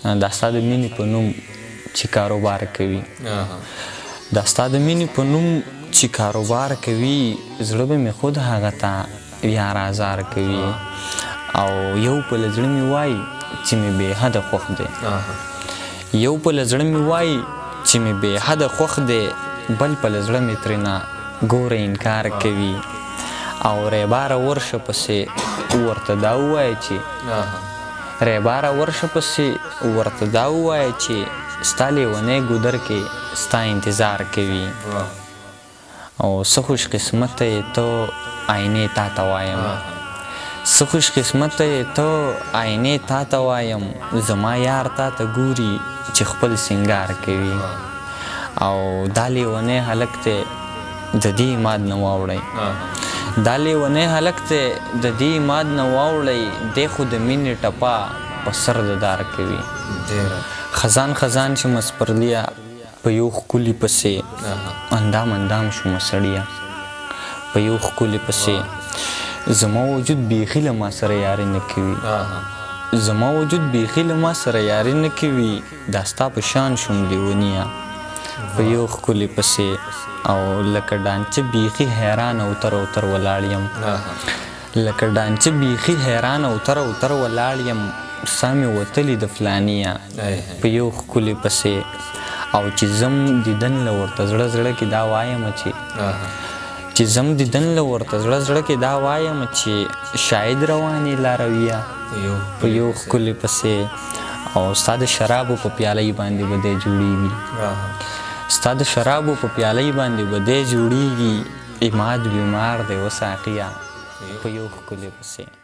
دا ستا د مینې په نوم چې کاروبار کوي دا ستا د مینې په نوم چې کاروبار کوي زړه به مې خود هغه ته یار ازار کوي او یو په له زړه مې وایي چې مې بې حده خوښ دی یو په له زړه مې وایي چې مې بې حده خوښ دی بل په له زړه مې ترېنه ګوره انکار کوي او ریباره ورشه پسې ورته دا ووایه چې ریباره ورشه پسې ورته دا ووایه چې ستا لیونی ګودر کې ستا انتظار کوي او څه خوش قسمته یې ته آینې تا ته وایم څه خوش قسمته یې ته آینې تا ته وایم زما یار تا ته ګوري چې خپل سینګار کوي او دا لیونی هلک دی د دې ماد نه واوړئ دا لیونی هلک دی د دې ماد نه واوړئ دی خو د مینې ټپه په سر د دار کوي خزان خزان شومه سپرليه په یو ښکلي پسې اندام اندام شومه سړیه په یو ښکلي پسې زما وجود بیخي له ما سره یاري نه کوي زما وجود بیخي له ما سره یاري نه کوي دا ستا په شان شوم لیونیه په یو ښکلي پسې او لکه ډانچه بیخي حیران اوتر اوتر ولاړ یم لکه ډانچه بیخي حیران اوتر اوتر ولاړ یم ساه مې وتلې د فلانیه په یو ښکلي پسې او چې زم دیدن له ورته زړه زړه کې دا وایم چې زم دیدن له ورته زړه زړه کې دا وایم چې شاید روانې لارویه په یو ښکلي پسې او ستا د شرابو په پیالۍ باندې به دی جوړېږي ستا د شرابو په پیالۍ باندې به دی جوړېږي عماد بیمار دی و ساقیه په یو ښکلي پسې